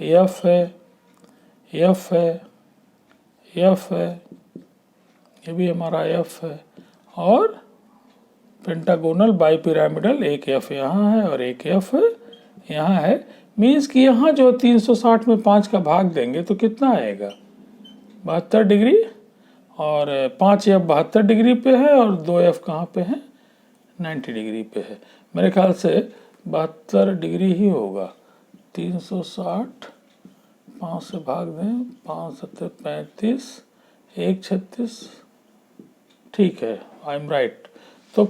F है, F है, F है, ये भी हमारा एफ है, और पेंटागोनल बाइपिरामिडल एक एफ यहाँ है और एक एफ यहाँ है। मीन्स कि यहाँ जो 360 में 5 का भाग देंगे तो कितना आएगा, 72 डिग्री, और 5 एफ 72 डिग्री पे है और 2 एफ कहाँ पे है, 90 डिग्री पे है। मेरे ख्याल से 72 डिग्री ही होगा। 360 5 से भाग दें, 5 7 35, 1 36, ठीक है, आई एम राइट। तो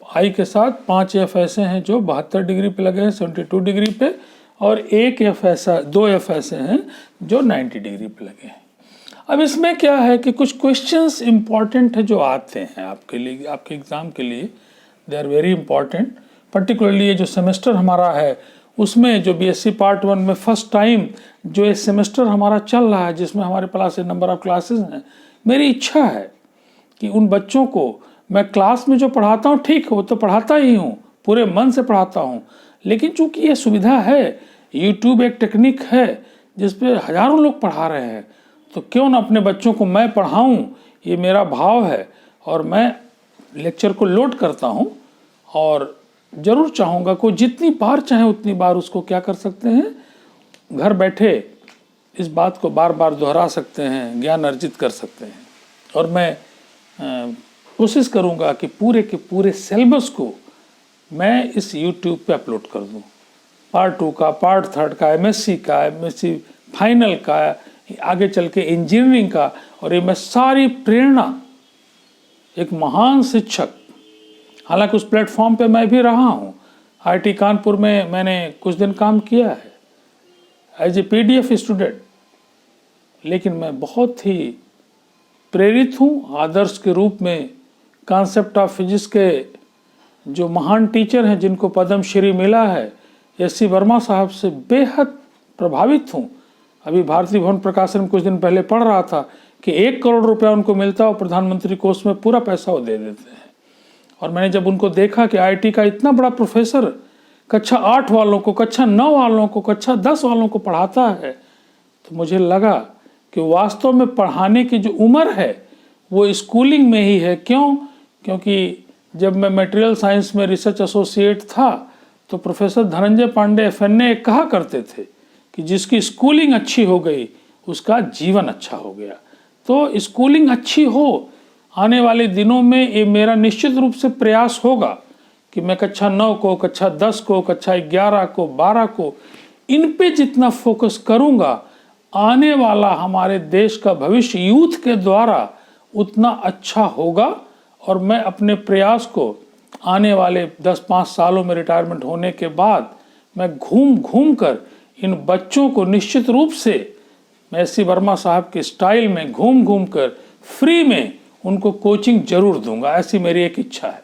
आई के साथ 5 एफ ऐसे हैं जो 72 डिग्री पे लगे हैं, 72 डिग्री पे, और 1 एफ ऐसा, 2 एफ ऐसे हैं जो 90 डिग्री पे लगे हैं। अब इसमें क्या है कि कुछ क्वेश्चंस इंपॉर्टेंट है जो आते हैं आपके लिए, आपके एग्ज़ाम के लिए, they are very important. Particularly ये जो सेमेस्टर हमारा है उसमें जो बीएससी पार्ट 1 में फर्स्ट टाइम जो ये सेमेस्टर हमारा चल रहा है, जिसमें हमारे पास नंबर ऑफ क्लासेस हैं, मेरी इच्छा है कि उन बच्चों को मैं क्लास में जो पढ़ाता हूँ, ठीक है वो तो पढ़ाता ही हूँ, पूरे मन से पढ़ाता हूँ, लेकिन चूंकि ये सुविधा है, यूट्यूब एक टेक्निक है जिस पे हज़ारों लोग पढ़ा रहे हैं, तो क्यों ना अपने बच्चों को मैं पढ़ाऊँ, ये मेरा भाव है। और मैं लेक्चर को लोड करता हूँ और ज़रूर चाहूँगा को जितनी बार चाहे उतनी बार उसको क्या कर सकते हैं, घर बैठे इस बात को बार बार दोहरा सकते हैं, ज्ञान अर्जित कर सकते हैं। और मैं कोशिश करूँगा कि पूरे के पूरे सिलेबस को मैं इस YouTube पे अपलोड कर दूँ, पार्ट 2 का, पार्ट 3 का, एमएससी का, एमएससी फाइनल का, आगे चल के इंजीनियरिंग का। और ये मैं सारी प्रेरणा एक महान शिक्षक, हालांकि उस प्लेटफॉर्म पे मैं भी रहा हूँ, आईटी कानपुर में मैंने कुछ दिन काम किया है एज ए पीडीएफ स्टूडेंट, लेकिन मैं बहुत ही प्रेरित हूँ आदर्श के रूप में। कॉन्सेप्ट ऑफ फिजिक्स के जो महान टीचर हैं जिनको पद्म श्री मिला है, एस.सी. वर्मा साहब से बेहद प्रभावित हूँ। अभी भारतीय भवन प्रकाशन में कुछ दिन पहले पढ़ रहा था कि 1 करोड़ रुपया उनको मिलता और प्रधानमंत्री कोष में पूरा पैसा वो दे देते हैं। और मैंने जब उनको देखा कि आईटी का इतना बड़ा प्रोफेसर कक्षा 8 वालों को, कक्षा 9 वालों को, कक्षा 10 वालों को पढ़ाता है, तो मुझे लगा कि वास्तव में पढ़ाने की जो उम्र है वो स्कूलिंग में ही है। क्यों? क्योंकि जब मैं मटेरियल साइंस में रिसर्च एसोसिएट था तो प्रोफेसर धनंजय पांडे एफएनए कहा करते थे कि जिसकी स्कूलिंग अच्छी हो गई उसका जीवन अच्छा हो गया। तो स्कूलिंग अच्छी हो, आने वाले दिनों में ये मेरा निश्चित रूप से प्रयास होगा कि मैं कक्षा 9 को, कक्षा 10 को, कक्षा 11 को, 12 को, इन पे जितना फोकस करूँगा, आने वाला हमारे देश का भविष्य यूथ के द्वारा उतना अच्छा होगा। और मैं अपने प्रयास को आने वाले 10-5 सालों में रिटायरमेंट होने के बाद मैं घूम घूम कर इन बच्चों को निश्चित रूप से मैं एस.सी. वर्मा साहब के स्टाइल में घूम घूम कर फ्री में उनको कोचिंग जरूर दूंगा। ऐसी मेरी एक इच्छा है।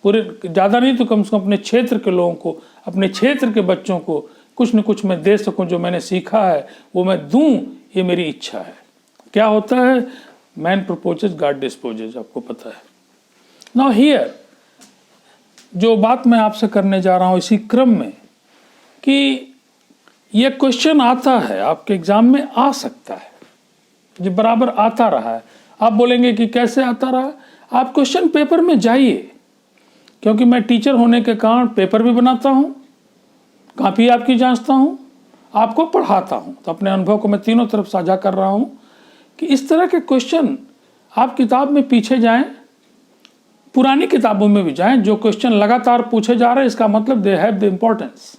पूरे ज़्यादा नहीं तो कम से कम अपने क्षेत्र के लोगों को, अपने क्षेत्र के बच्चों को कुछ न कुछ मैं दे सकूं, जो मैंने सीखा है वो मैं दूं, ये मेरी इच्छा है। क्या होता है, मैन प्रपोजेस गॉड डिस्पोजेस, आपको पता है। नाउ हियर जो बात मैं आपसे करने जा रहा हूं इसी क्रम में कि ये क्वेश्चन आता है आपके एग्जाम में, आ सकता है, जो बराबर आता रहा है। आप बोलेंगे कि कैसे आता रहा, आप क्वेश्चन पेपर में जाइए, क्योंकि मैं टीचर होने के कारण पेपर भी बनाता हूँ, कॉपी आपकी जांचता हूँ, आपको पढ़ाता हूँ। तो अपने अनुभव को मैं तीनों तरफ साझा कर रहा हूँ कि इस तरह के क्वेश्चन आप किताब में पीछे जाएं, पुरानी किताबों में भी जाएं, जो क्वेश्चन लगातार पूछे जा रहे हैं इसका मतलब दे हैव द इम्पोर्टेंस।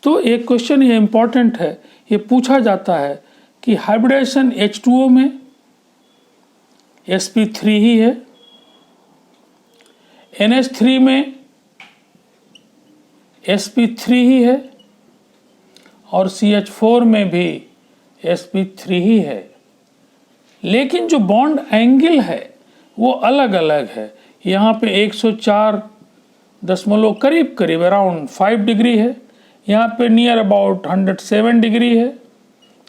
तो एक क्वेश्चन ये इम्पोर्टेंट है, ये पूछा जाता है कि हाइब्रिडेशन H2O में sp3 ही है, NH3 में sp3 ही है, और CH4 में भी sp3 ही है, लेकिन जो बॉन्ड एंगल है वो अलग अलग है। यहाँ पे 104 दशमलव करीब करीब अराउंड 5 डिग्री है, यहाँ पे नियर अबाउट 107 डिग्री है,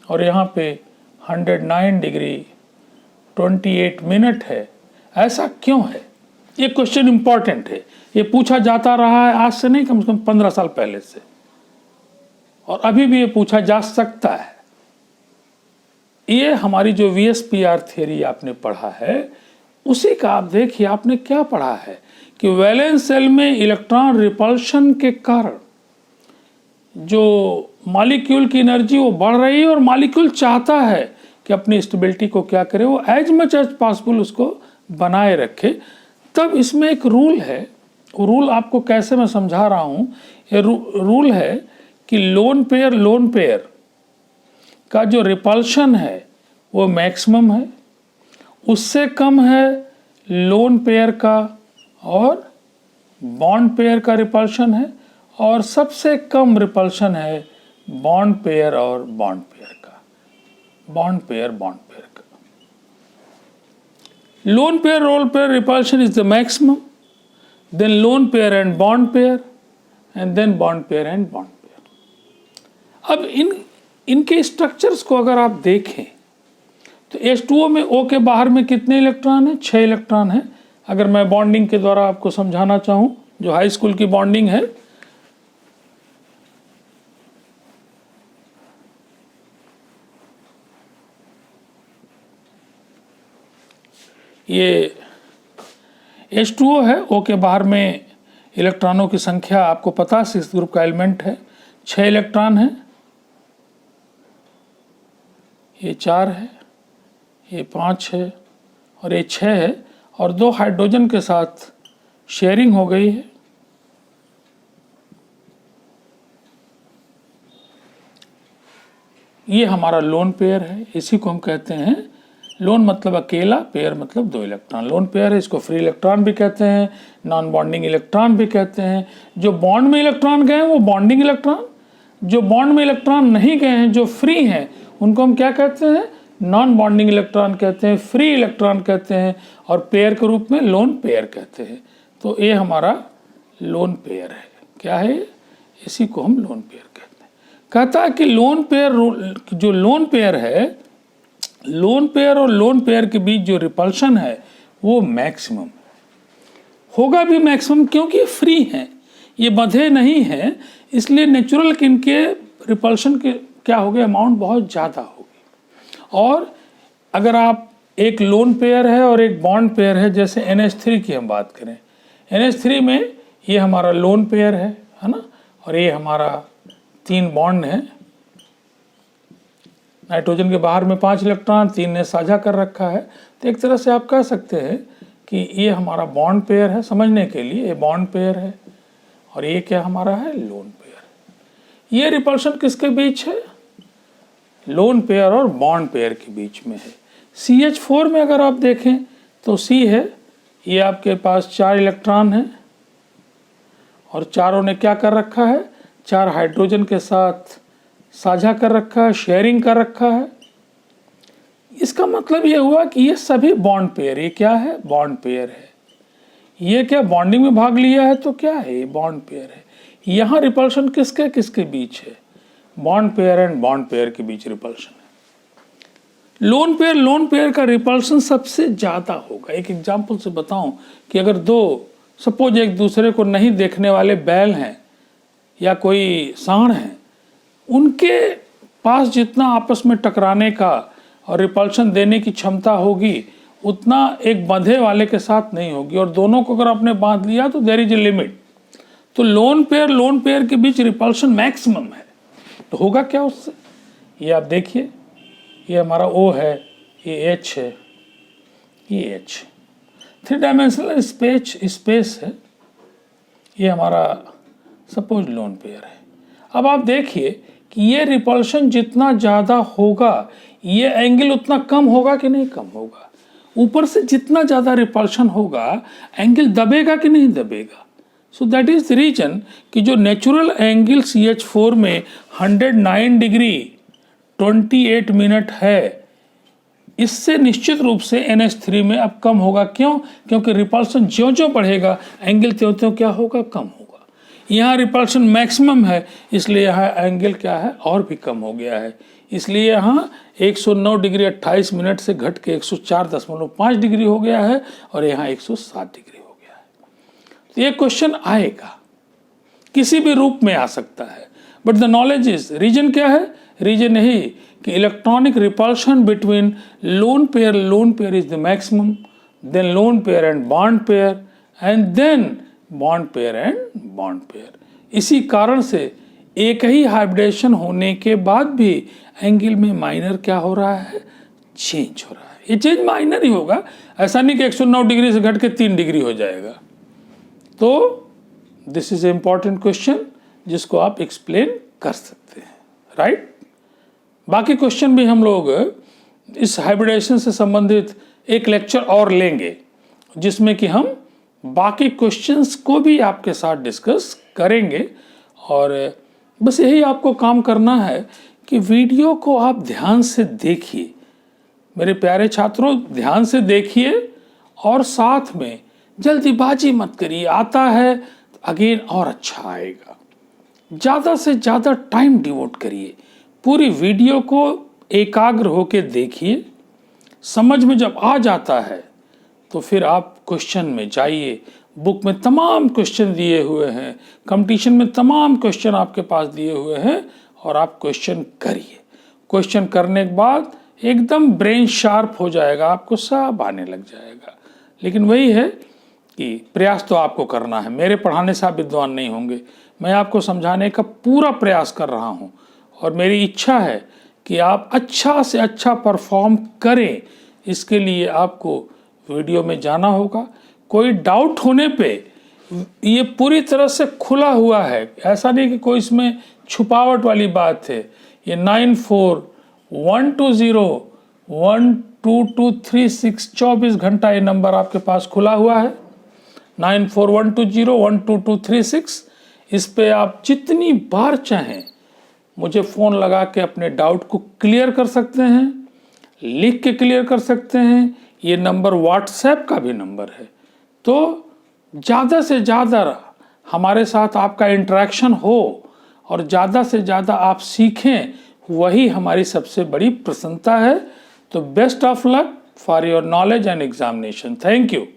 और यहाँ पे 109 डिग्री 28 मिनट है। ऐसा क्यों है? ये क्वेश्चन इंपॉर्टेंट है, ये पूछा जाता रहा है आज से नहीं, कम से कम 15 साल पहले से। और अभी भी ये पूछा जा सकता है। ये हमारी जो VSPR थ्योरी आपने पढ़ा है उसी का आप देखिए आपने क्या पढ़ा है कि वैलेंस शेल में इलेक्ट्रॉन रिपल्शन के कारण जो मॉलिक्यूल की एनर्जी वो बढ़ रही है और मॉलिक्यूल चाहता है कि अपनी स्टेबिलिटी को क्या करे, वो एज मच एज पॉसिबल उसको बनाए रखे। तब इसमें एक रूल है, वो रूल आपको कैसे मैं समझा रहा हूँ। ये रूल है कि लोन पेयर का जो रिपल्शन है वो मैक्सिमम है, उससे कम है लोन पेयर का और बॉन्ड पेयर का रिपल्शन है, और सबसे कम रिपल्शन है बॉन्ड पेयर और बॉन्ड पेयर का, बॉन्ड पेयर का। Lone pair role pair repulsion is the maximum, then lone pair and bond pair, and then bond pair and bond pair. अब इनके स्ट्रक्चर्स को अगर आप देखें तो H2O में O के बाहर में कितने इलेक्ट्रॉन हैं? 6 इलेक्ट्रॉन हैं। अगर मैं बॉन्डिंग के द्वारा आपको समझाना चाहूँ, जो हाई स्कूल की बॉन्डिंग है, ये H2O है, O के बाहर में इलेक्ट्रॉनों की संख्या आपको पता, 6 ग्रुप का एलिमेंट है, 6 इलेक्ट्रॉन है, ये 4 है, ये 5 है और ये 6 है, और 2 हाइड्रोजन के साथ शेयरिंग हो गई है। ये हमारा लोन पेयर है, इसी को हम कहते हैं लोन मतलब अकेला, पेयर मतलब 2 इलेक्ट्रॉन। लोन पेयर है, इसको फ्री इलेक्ट्रॉन भी कहते हैं, नॉन बॉन्डिंग इलेक्ट्रॉन भी कहते हैं। जो बॉन्ड में इलेक्ट्रॉन गए हैं वो बॉन्डिंग इलेक्ट्रॉन, जो बॉन्ड में इलेक्ट्रॉन नहीं गए हैं, जो फ्री हैं, उनको हम क्या कहते हैं? नॉन बॉन्डिंग इलेक्ट्रॉन कहते हैं, फ्री इलेक्ट्रॉन कहते हैं, और पेयर के रूप में लोन पेयर कहते हैं। तो ये हमारा लोन पेयर है। क्या है? इसी को हम लोन पेयर कहते हैं। कहता है कि लोन पेयर, जो लोन पेयर है, लोन पेयर और लोन पेयर के बीच जो रिपल्शन है वो मैक्सिमम होगा, भी मैक्सिमम, क्योंकि फ्री हैं, ये बंधे नहीं हैं, इसलिए नेचुरल इनके रिपल्शन के क्या होगा, अमाउंट बहुत ज़्यादा होगी। और अगर आप एक लोन पेयर है और एक बॉन्ड पेयर है, जैसे NH3 की हम बात करें, NH3 में ये हमारा लोन पेयर है ना, और ये हमारा 3 बॉन्ड है, नाइट्रोजन के बाहर में 5 इलेक्ट्रॉन, 3 ने साझा कर रखा है। तो एक तरह से आप कह सकते हैं कि ये हमारा बॉन्ड पेयर है, समझने के लिए ये बॉन्ड पेयर है, और ये क्या हमारा है? Lone pair. ये रिपल्शन किसके बीच है? लोन पेयर और बॉन्ड पेयर के बीच में है। CH4 में अगर आप देखें तो C है, ये आपके पास 4 इलेक्ट्रॉन है, और चारों ने क्या कर रखा है? 4 हाइड्रोजन के साथ साझा कर रखा है, शेयरिंग कर रखा है। इसका मतलब ये हुआ कि ये सभी बॉन्ड पेयर, ये क्या है? बॉन्ड पेयर है। ये क्या बॉन्डिंग में भाग लिया है तो क्या है? ये बॉन्ड पेयर है। यहाँ रिपल्शन किसके किसके बीच है? Bond pair and bond pair के बीच रिपल्शन है। लोन पेयर का रिपल्शन सबसे ज़्यादा होगा। एक एग्जाम्पल से बताऊं कि अगर 2 सपोज एक दूसरे को नहीं देखने वाले बैल हैं या कोई सांड हैं, उनके पास जितना आपस में टकराने का और रिपल्शन देने की क्षमता होगी उतना एक बंधे वाले के साथ नहीं होगी, और दोनों को अगर आपने बांध लिया तो देयर इज ए लिमिट। तो लोन पेयर के बीच रिपल्शन मैक्सिमम है। तो होगा क्या उससे? ये आप देखिए, ये हमारा O है, ये H है, ये H, 3 डायमेंशनल स्पेस है, ये हमारा सपोज लोन पेयर है। अब आप देखिए कि ये रिपल्शन जितना ज़्यादा होगा ये एंगल उतना कम होगा कि नहीं कम होगा? ऊपर से जितना ज़्यादा रिपल्शन होगा एंगल दबेगा कि नहीं दबेगा? So that is the reason कि जो नेचुरल एंगल CH4 में 109 डिग्री 28 मिनट है, इससे निश्चित रूप से NH3 में अब कम होगा। क्यों? क्योंकि रिपल्शन ज्यों ज्यों बढ़ेगा एंगल त्यों त्यों क्या होगा? कम होगा। यहाँ रिपल्शन मैक्सिमम है, इसलिए यहाँ एंगल क्या है? और भी कम हो गया है। इसलिए यहाँ 109 डिग्री 28 मिनट से घट के 104.5 डिग्री हो गया है, और यहाँ 107 डिग्री तो ये क्वेश्चन आएगा, किसी भी रूप में आ सकता है। But the knowledge is, reason क्या है? रीजन यही कि electronic repulsion between lone pair is the maximum, then lone pair and bond pair, and then bond pair and bond pair. इसी कारण से एक ही हाइब्रिडेशन होने के बाद भी एंगल में माइनर क्या हो रहा है? चेंज हो रहा है। ये चेंज माइनर ही होगा, ऐसा नहीं कि 109 डिग्री से घट के 3 डिग्री हो जाएगा। तो this is a important question जिसको आप एक्सप्लेन कर सकते हैं, राइट। बाकी क्वेश्चन भी हम लोग इस हाइब्रिडेशन से संबंधित एक लेक्चर और लेंगे जिसमें कि हम बाकी क्वेश्चंस को भी आपके साथ डिस्कस करेंगे। और बस यही आपको काम करना है कि वीडियो को आप ध्यान से देखिए मेरे प्यारे छात्रों, ध्यान से देखिए और साथ में जल्दीबाजी मत करिए। आता है अगेन और अच्छा आएगा। ज़्यादा से ज़्यादा टाइम डिवोट करिए, पूरी वीडियो को एकाग्र होकर देखिए। समझ में जब आ जाता है तो फिर आप क्वेश्चन में जाइए। बुक में तमाम क्वेश्चन दिए हुए हैं, कंपटीशन में तमाम क्वेश्चन आपके पास दिए हुए हैं और आप क्वेश्चन करिए। क्वेश्चन करने के बाद एकदम ब्रेन शार्प हो जाएगा, आपको सब आने लग जाएगा। लेकिन वही है कि प्रयास तो आपको करना है। मेरे पढ़ाने से आप विद्वान नहीं होंगे, मैं आपको समझाने का पूरा प्रयास कर रहा हूँ और मेरी इच्छा है कि आप अच्छा से अच्छा परफॉर्म करें। इसके लिए आपको वीडियो में जाना होगा। कोई डाउट होने पे ये पूरी तरह से खुला हुआ है, ऐसा नहीं कि कोई इसमें छुपावट वाली बात है। ये 9412012236 24 घंटा ये नंबर आपके पास खुला हुआ है, 9412012236। इस पे आप जितनी बार चाहें मुझे फ़ोन लगा के अपने डाउट को क्लियर कर सकते हैं, लिख के क्लियर कर सकते हैं। ये नंबर व्हाट्सएप का भी नंबर है। तो ज़्यादा से ज़्यादा हमारे साथ आपका इंटरेक्शन हो और ज़्यादा से ज़्यादा आप सीखें, वही हमारी सबसे बड़ी प्रसन्नता है। तो best of luck for your knowledge and examination. Thank you.